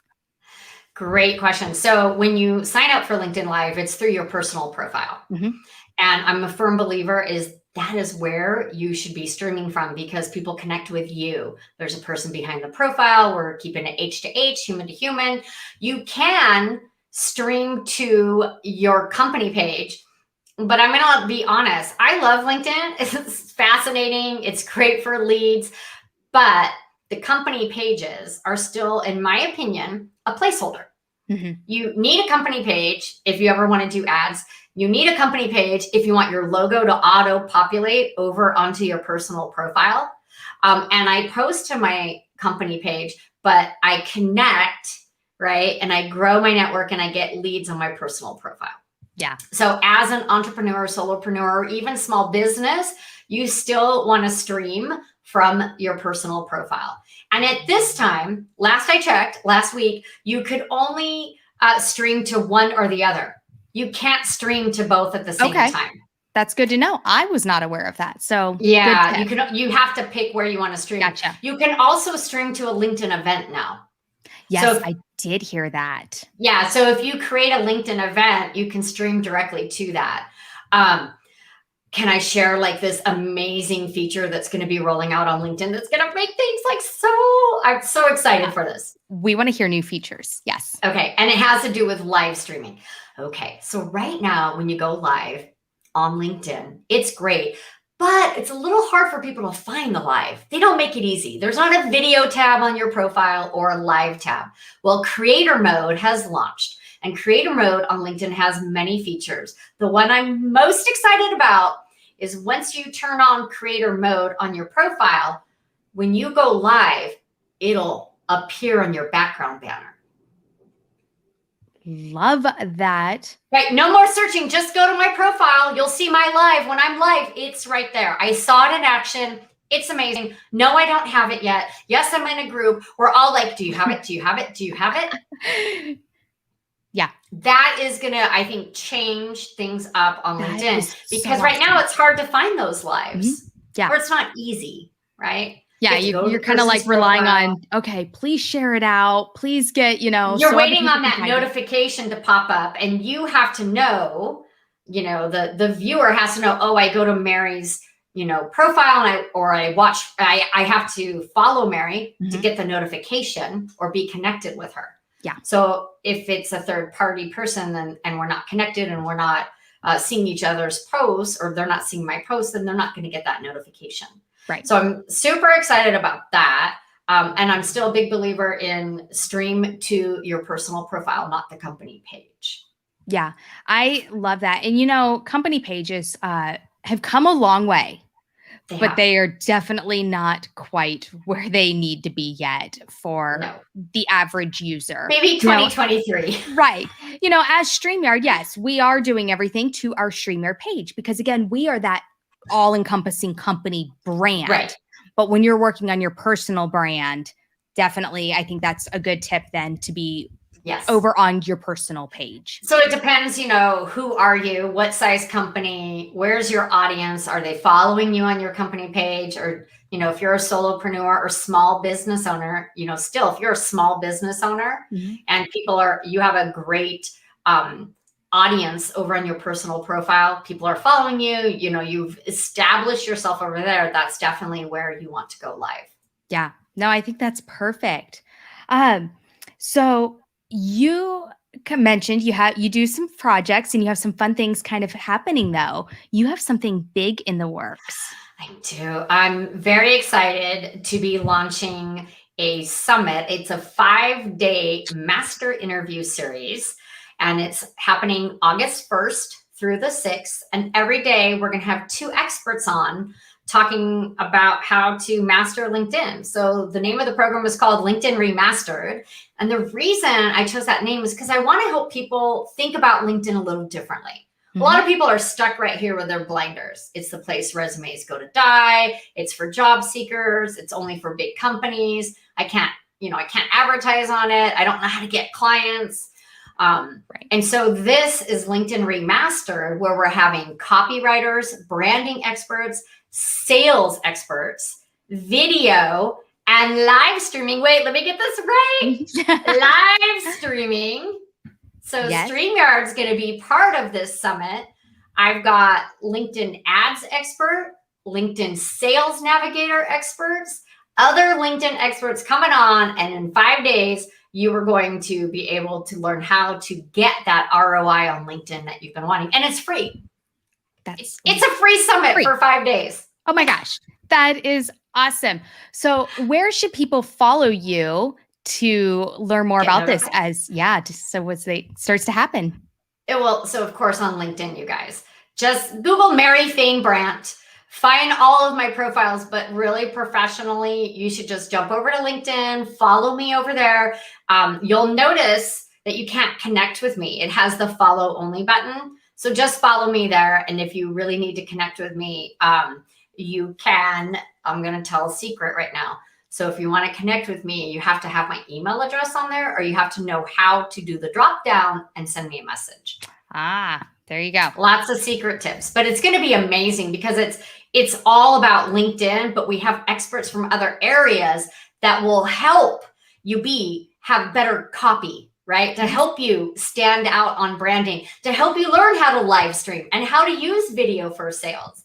Speaker 2: Great question. So when you sign up for LinkedIn Live, it's through your personal profile. And I'm a firm believer that is where you should be streaming from, because people connect with you. There's a person behind the profile. We're keeping it H to H, human to human. You can stream to your company page but I'm going to be honest. I love LinkedIn. It's fascinating. It's great for leads, but the company pages are still, in my opinion, a placeholder. You need a company page if you ever want to do ads. You need a company page if you want your logo to auto populate over onto your personal profile. And I post to my company page, but I connect, right? And I grow my network and I get leads on my personal profile.
Speaker 1: Yeah.
Speaker 2: So as an entrepreneur, solopreneur, or even small business, you still want to stream from your personal profile. And at this time, last I checked, last week, you could only stream to one or the other. You can't stream to both at the same time.
Speaker 1: That's good to know. I was not aware of that. So
Speaker 2: yeah, you have to pick where you want to stream.
Speaker 1: Gotcha.
Speaker 2: You can also stream to a LinkedIn event now.
Speaker 1: Yes, so I did hear that.
Speaker 2: Yeah. So if you create a LinkedIn event, you can stream directly to that. Can I share like this amazing feature that's going to be rolling out on LinkedIn that's going to make things like I'm so excited for this.
Speaker 1: We want to hear new features. Yes.
Speaker 2: Okay. And it has to do with live streaming. Okay. So right now, when you go live on LinkedIn, it's great, but it's a little hard for people to find the live. They don't make it easy. There's not a video tab on your profile or a live tab. Well, creator mode has launched. And creator mode on LinkedIn has many features. The one I'm most excited about is once you turn on creator mode on your profile, when you go live, it'll appear on your background banner.
Speaker 1: Love that.
Speaker 2: Right. No more searching. Just go to my profile. You'll see my live. When I'm live, it's right there. I saw it in action. It's amazing. No, I don't have it yet. Yes, I'm in a group. We're all like, do you have it? Do you have it? Do you have it?
Speaker 1: Yeah.
Speaker 2: That is going to, I think, change things up on LinkedIn because
Speaker 1: so
Speaker 2: right now it's hard to find those lives.
Speaker 1: Yeah.
Speaker 2: Or it's not easy, right?
Speaker 1: Yeah. You're kind of like relying on, okay, please share it out. Please get,
Speaker 2: you're waiting on that notification to pop up and you have to know, the viewer has to know, oh, I go to Mary's, profile and I have to follow Mary to get the notification or be connected with her.
Speaker 1: Yeah.
Speaker 2: So if it's a third party person and we're not connected and we're not seeing each other's posts or they're not seeing my posts, then they're not going to get that notification.
Speaker 1: Right.
Speaker 2: So I'm super excited about that. And I'm still a big believer in stream to your personal profile, not the company page.
Speaker 1: Yeah, I love that. And, company pages have come a long way. But they are definitely not quite where they need to be yet for the average user.
Speaker 2: Maybe 2023.
Speaker 1: Right. As Streamyard, yes, we are doing everything to our Streamyard page because, again, we are that all-encompassing company brand.
Speaker 2: Right.
Speaker 1: But when you're working on your personal brand, definitely, I think that's a good tip then to be over on your personal page.
Speaker 2: So it depends, who are you? What size company? Where's your audience? Are they following you on your company page? Or, if you're a solopreneur or small business owner, still, if you're a small business owner and you have a great audience over on your personal profile, people are following you, you've established yourself over there. That's definitely where you want to go live.
Speaker 1: Yeah, no, I think that's perfect. So you mentioned you do some projects and you have some fun things kind of happening though. You have something big in the works.
Speaker 2: I do. I'm very excited to be launching a summit. It's a 5-day master interview series and it's happening August 1st through the 6th. And every day we're going to have 2 experts on talking about how to master LinkedIn. So the name of the program is called LinkedIn Remastered. And the reason I chose that name is because I want to help people think about LinkedIn a little differently. A lot of people are stuck right here with their blinders. It's the place resumes go to die. It's for job seekers. It's only for big companies. I can't advertise on it. I don't know how to get clients. And so this is LinkedIn Remastered, where we're having copywriters, branding experts, sales experts, video, and live streaming. Wait, let me get this right. Live streaming. So Streamyard's going to be part of this summit. I've got LinkedIn ads expert, LinkedIn sales navigator experts, other LinkedIn experts coming on. And in 5 days, you are going to be able to learn how to get that ROI on LinkedIn that you've been wanting. And it's free. It's a free summit for 5 days.
Speaker 1: Oh my gosh, that is awesome. So where should people follow you to learn more about this so once it starts to happen?
Speaker 2: So of course on LinkedIn, you guys, just Google Mary Fain Brandt, find all of my profiles, but really professionally, you should just jump over to LinkedIn, follow me over there. You'll notice that you can't connect with me. It has the follow only button. So just follow me there. And if you really need to connect with me, you can. I'm going to tell a secret right now. So if you want to connect with me, you have to have my email address on there, or you have to know how to do the drop down and send me a message.
Speaker 1: There you go.
Speaker 2: Lots of secret tips, but it's going to be amazing because it's all about LinkedIn, but we have experts from other areas that will help you have better copy, right? To help you stand out on branding, to help you learn how to live stream and how to use video for sales.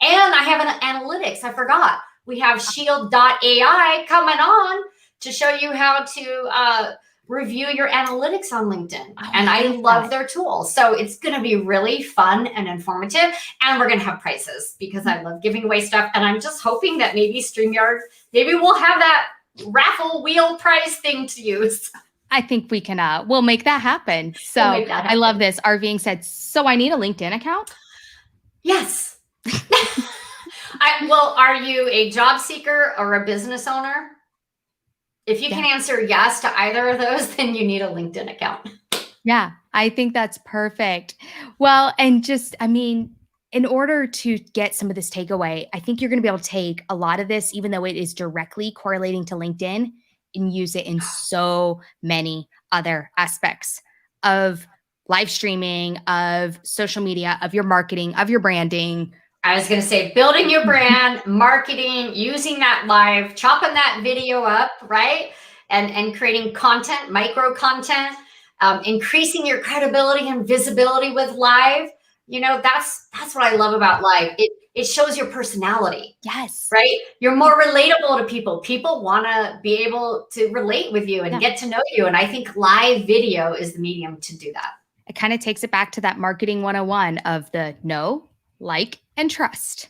Speaker 2: And I have an analytics. I forgot. We have shield.ai coming on to show you how to review your analytics on LinkedIn. And I love their tools. So it's going to be really fun and informative. And we're going to have prizes because I love giving away stuff. And I'm just hoping that maybe Streamyard, maybe we'll have that raffle wheel prize thing to use.
Speaker 1: I think we can, we'll make that happen. So I love this. RVing said, so I need a LinkedIn account?
Speaker 2: Yes. Well, are you a job seeker or a business owner? If you can answer yes to either of those, then you need a LinkedIn account.
Speaker 1: Yeah, I think that's perfect. Well, and just, in order to get some of this takeaway, I think you're going to be able to take a lot of this, even though it is directly correlating to LinkedIn, and use it in so many other aspects of live streaming, of social media, of your marketing, of your branding.
Speaker 2: I was going to say building your brand, marketing, using that live, chopping that video up, right? And creating content, micro content, increasing your credibility and visibility with live. That's what I love about live. It shows your personality.
Speaker 1: Yes.
Speaker 2: Right? You're more relatable to people. People want to be able to relate with you and get to know you. And I think live video is the medium to do that.
Speaker 1: It kind of takes it back to that marketing 101 of the know, like, and trust.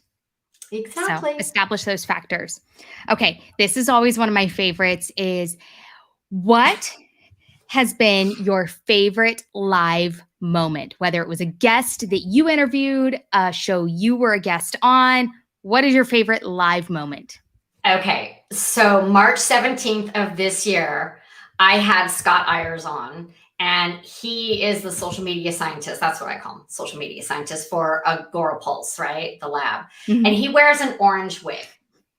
Speaker 2: Exactly.
Speaker 1: So establish those factors. Okay. This is always one of my favorites is what has been your favorite live moment, whether it was a guest that you interviewed, a show you were a guest on. What is your favorite live moment?
Speaker 2: Okay. So March 17th of this year, I had Scott Ayers on. And he is the social media scientist. That's what I call him, social media scientist for Agorapulse, right? The lab. Mm-hmm. And he wears an orange wig,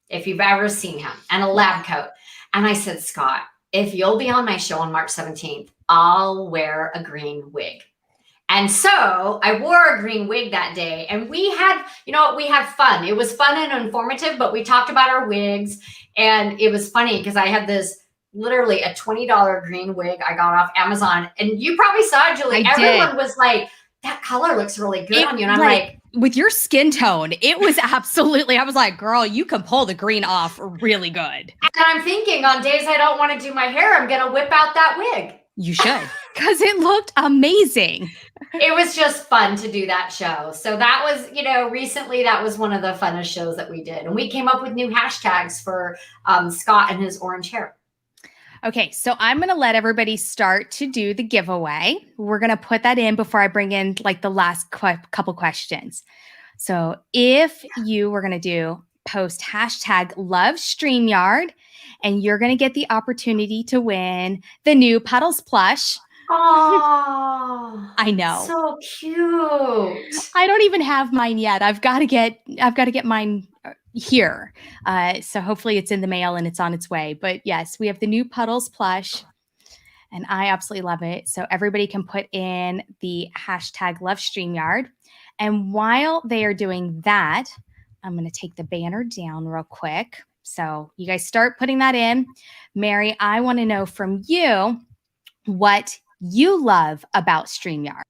Speaker 2: if you've ever seen him, and a lab coat. And I said, Scott, if you'll be on my show on March 17th, I'll wear a green wig. And so I wore a green wig that day. And we had fun. It was fun and informative, but we talked about our wigs. And it was funny because I had this literally a $20 green wig I got off Amazon. And you probably saw it, Julie. Everyone was like, that color looks really good on you. And I'm like,
Speaker 1: with your skin tone, it was absolutely, I was like, girl, you can pull the green off really good.
Speaker 2: And I'm thinking on days I don't want to do my hair, I'm going to whip out that wig.
Speaker 1: You should, because it looked amazing.
Speaker 2: It was just fun to do that show. So that was, recently that was one of the funnest shows that we did. And we came up with new hashtags for Scott and his orange hair.
Speaker 1: Okay, so I'm going to let everybody start to do the giveaway. We're going to put that in before I bring in like the last couple questions. So if you were going to post hashtag love Streamyard, and you're going to get the opportunity to win the new Puddles plush.
Speaker 2: Oh,
Speaker 1: I know.
Speaker 2: So cute.
Speaker 1: I don't even have mine yet. I've got to get mine here. So hopefully it's in the mail and it's on its way. But yes, we have the new Puddles plush and I absolutely love it. So everybody can put in the hashtag love Streamyard. And while they are doing that, I'm going to take the banner down real quick. So you guys start putting that in. Mary, I want to know from you what you love about Streamyard.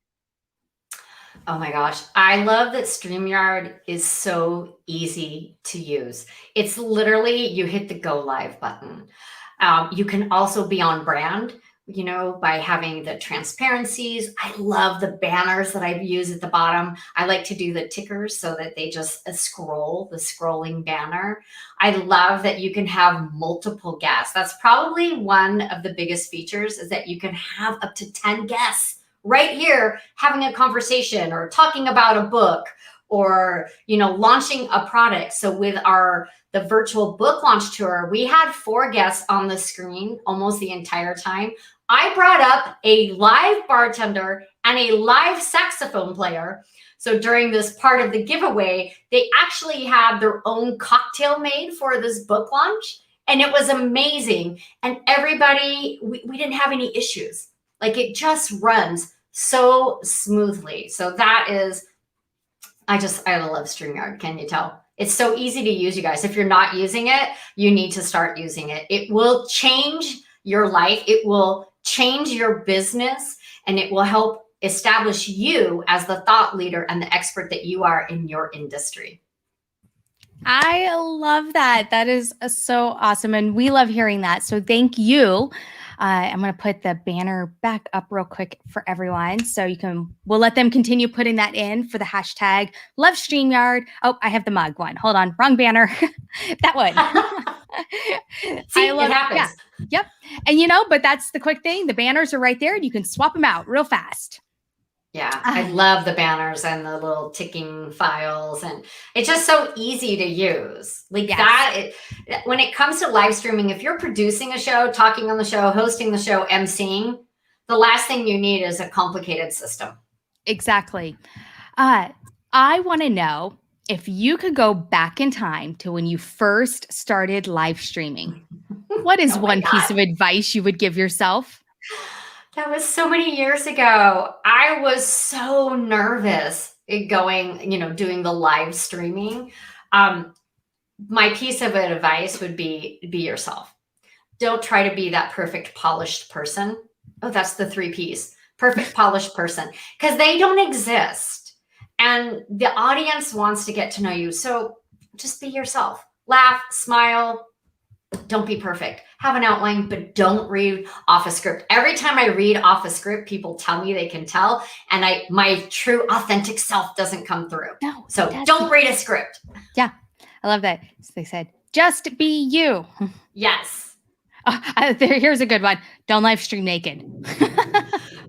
Speaker 2: Oh my gosh. I love that Streamyard is so easy to use. It's literally, you hit the go live button. You can also be on brand by having the transparencies. I love the banners that I use at the bottom. I like to do the tickers so that they just the scrolling banner. I love that you can have multiple guests. That's probably one of the biggest features, is that you can have up to 10 guests right here having a conversation or talking about a book or, launching a product. So with the virtual book launch tour, we had 4 guests on the screen almost the entire time. I brought up a live bartender and a live saxophone player. So during this part of the giveaway, they actually had their own cocktail made for this book launch. And it was amazing. And everybody, we didn't have any issues. Like, it just runs so smoothly. So that is, I love StreamYard. Can you tell? It's so easy to use, you guys. If you're not using it, you need to start using it. It will change your life. It will change your business, and it will help establish you as the thought leader and the expert that you are in your industry.
Speaker 1: I love that. That is so awesome. And we love hearing that. So thank you. I'm going to put the banner back up real quick for everyone. So we'll let them continue putting that in for the hashtag Love StreamYard. Oh, I have the mug one. Hold on. Wrong banner. That one.
Speaker 2: See, it happens.
Speaker 1: Yeah. Yep. And but that's the quick thing. The banners are right there and you can swap them out real fast.
Speaker 2: Yeah, I love the banners and the little ticking files, and it's just so easy to use. When it comes to live streaming, if you're producing a show, talking on the show, hosting the show, emceeing, the last thing you need is a complicated system.
Speaker 1: Exactly. I want to know if you could go back in time to when you first started live streaming. What is one piece of advice you would give yourself?
Speaker 2: That was so many years ago. I was so nervous doing the live streaming. My piece of advice would be yourself. Don't try to be that perfect, polished person. Oh, that's the 3 Ps. Perfect, polished person. Because they don't exist. And the audience wants to get to know you. So just be yourself. Laugh, smile. Don't be perfect. Have an outline, but don't read off a script. Every time I read off a script, people tell me they can tell, and my true authentic self doesn't come through.
Speaker 1: No,
Speaker 2: so don't read a script.
Speaker 1: Yeah, I love that. So they said, just be you.
Speaker 2: Yes.
Speaker 1: Here's a good one. Don't live stream naked.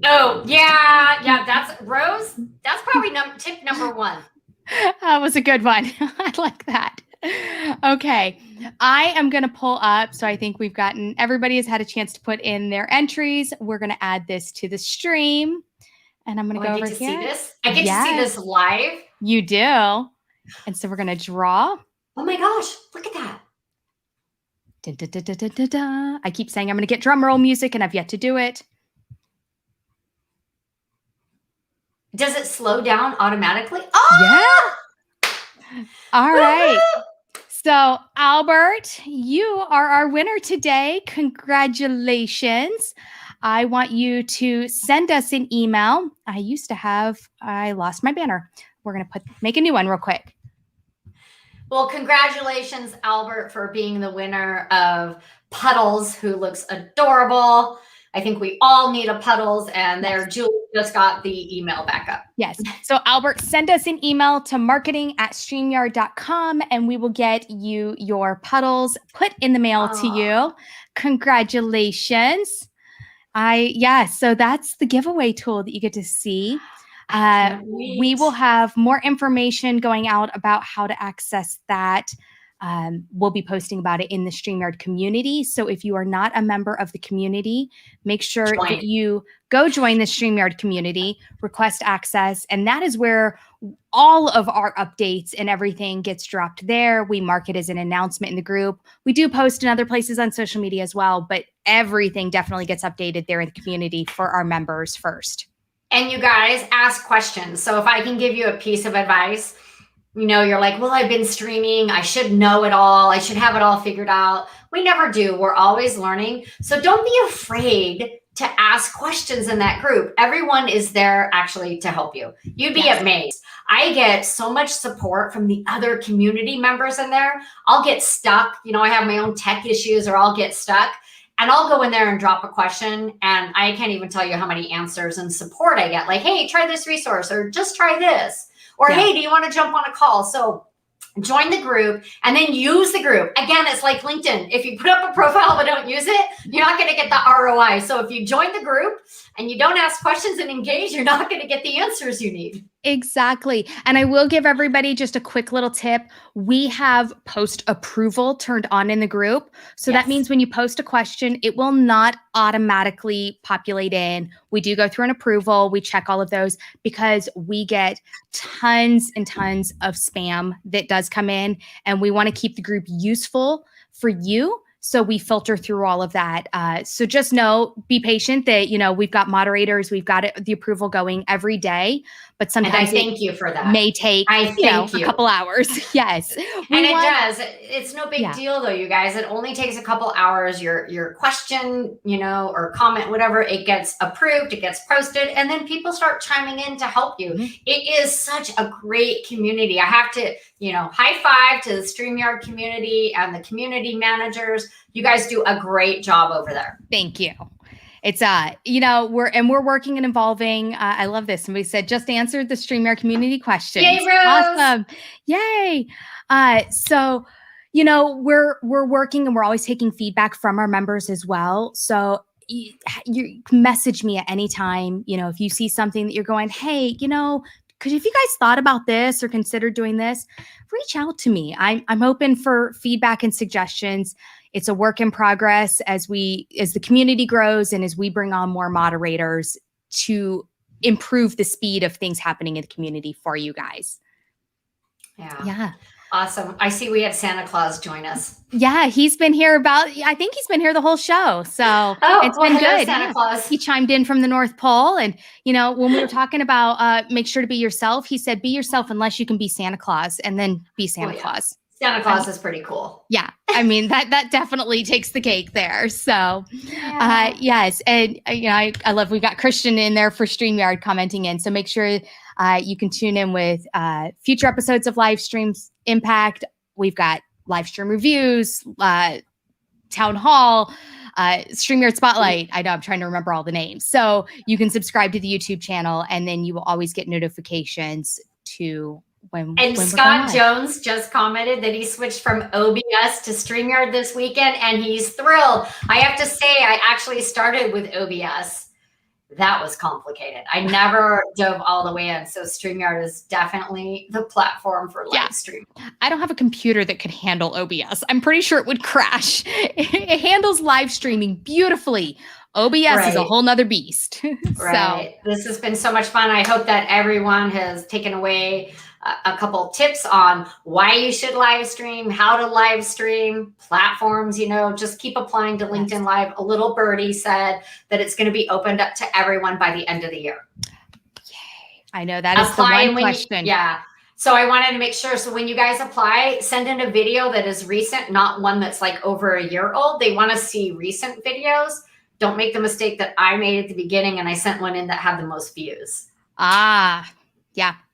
Speaker 2: Oh, yeah. That's Rose. That's probably tip number 1.
Speaker 1: That was a good one. I like that. Okay, I am going to pull up. So I think everybody has had a chance to put in their entries. We're going to add this to the stream, and I'm going to go over here.
Speaker 2: See this? I get to see this live.
Speaker 1: You do. And so we're going to draw.
Speaker 2: Oh my gosh, look at that.
Speaker 1: Da, da, da, da, da, da. I keep saying I'm going to get drum roll music, and I've yet to do it.
Speaker 2: Does it slow down automatically? Oh!
Speaker 1: Yeah. All right. So, Albert, you are our winner today. Congratulations. I want you to send us an email. I lost my banner. We're going to make a new one real quick.
Speaker 2: Well, congratulations, Albert, for being the winner of Puddles, who looks adorable. I think we all need a Puddles, and Julie just got the email back up.
Speaker 1: Yes. So Albert, send us an email to marketing@streamyard.com, and we will get you your Puddles put in the mail to you. Congratulations. So that's the giveaway tool that you get to see. We will have more information going out about how to access that. We'll be posting about it in the StreamYard community. So if you are not a member of the community, make sure that you go join the StreamYard community, request access, and that is where all of our updates and everything gets dropped there. We mark it as an announcement in the group. We do post in other places on social media as well, but everything definitely gets updated there in the community for our members first.
Speaker 2: And you guys ask questions. So if I can give you a piece of advice, you're like, well, I've been streaming. I should know it all. I should have it all figured out. We never do. We're always learning. So don't be afraid to ask questions in that group. Everyone is there actually to help you. You'd be amazed. I get so much support from the other community members in there. I'll get stuck. I have my own tech issues, or I'll get stuck. And I'll go in there and drop a question, and I can't even tell you how many answers and support I get. Like, hey, try this resource, or just try this. Or, hey, do you want to jump on a call? So join the group and then use the group. Again, it's like LinkedIn. If you put up a profile but don't use it, you're not going to get the ROI. So if you join the group and you don't ask questions and engage, you're not going to get the answers you need.
Speaker 1: Exactly. And I will give everybody just a quick little tip. We have post approval turned on in the group. So that means when you post a question, it will not automatically populate in. We do go through an approval. We check all of those because we get tons and tons of spam that does come in, and we want to keep the group useful for you. So we filter through all of that. So just know, be patient that, we've got moderators, we've got the approval going every day, but sometimes
Speaker 2: and I thank you for that.
Speaker 1: May take, a couple hours. Yes.
Speaker 2: And it does. It's no big deal though, you guys. It only takes a couple hours. Your question, or comment, whatever, it gets approved, it gets posted, and then people start chiming in to help you. Mm-hmm. It is such a great community. I have to, high five to the Streamyard community and the community managers. You guys do a great job over there.
Speaker 1: Thank you. It's we're working and evolving. I love this. Somebody said just answered the Streamyard community questions.
Speaker 2: Yay, Rose!
Speaker 1: Awesome. Yay. So we're working and we're always taking feedback from our members as well. So you can message me at any time. If you see something that you're going, hey, because if you guys thought about this or considered doing this, reach out to me. I'm open for feedback and suggestions. It's a work in progress as the community grows and as we bring on more moderators to improve the speed of things happening in the community for you guys. Yeah.
Speaker 2: Awesome. I see we have Santa Claus join us.
Speaker 1: Yeah, he's been here I think he's been here the whole show. So it's been good.
Speaker 2: Santa Claus.
Speaker 1: He chimed in from the North Pole. And, when we were talking about make sure to be yourself, he said, be yourself unless you can be Santa Claus, and then be Santa Claus.
Speaker 2: Santa Claus is pretty cool.
Speaker 1: Yeah. I mean, that definitely takes the cake there. So, yes. And, I love, we've got Christian in there for StreamYard commenting in. So make sure you can tune in with future episodes of Live Streams Impact. We've got live stream reviews, town hall, StreamYard Spotlight. I know I'm trying to remember all the names. So you can subscribe to the YouTube channel, and then you will always get notifications to when
Speaker 2: Scott Jones just commented that he switched from OBS to StreamYard this weekend, and he's thrilled. I have to say, I actually started with OBS. That was complicated. I never dove all the way in. So StreamYard is definitely the platform for live stream.
Speaker 1: I don't have a computer that could handle OBS. I'm pretty sure it would crash. It handles live streaming beautifully. OBS is a whole nother beast.
Speaker 2: Right. This has been so much fun. I hope that everyone has taken away a couple tips on why you should live stream, how to live stream, platforms, just keep applying to LinkedIn Live. A little birdie said that it's going to be opened up to everyone by the end of the year.
Speaker 1: Yay. I know that is the one question.
Speaker 2: So I wanted to make sure. So when you guys apply, send in a video that is recent, not one that's like over a year old. They want to see recent videos. Don't make the mistake that I made at the beginning and I sent one in that had the most views.
Speaker 1: Yeah.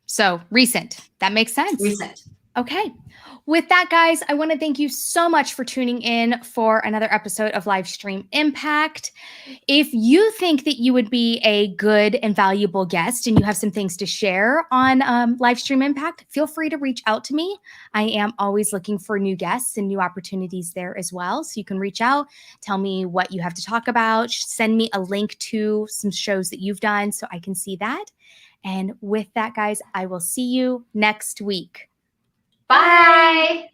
Speaker 1: So recent. That makes sense.
Speaker 2: Recent.
Speaker 1: Okay. With that, guys, I want to thank you so much for tuning in for another episode of Livestream Impact. If you think that you would be a good and valuable guest and you have some things to share on Livestream Impact, feel free to reach out to me. I am always looking for new guests and new opportunities there as well. So you can reach out, tell me what you have to talk about, send me a link to some shows that you've done so I can see that. And with that, guys, I will see you next week.
Speaker 2: Bye.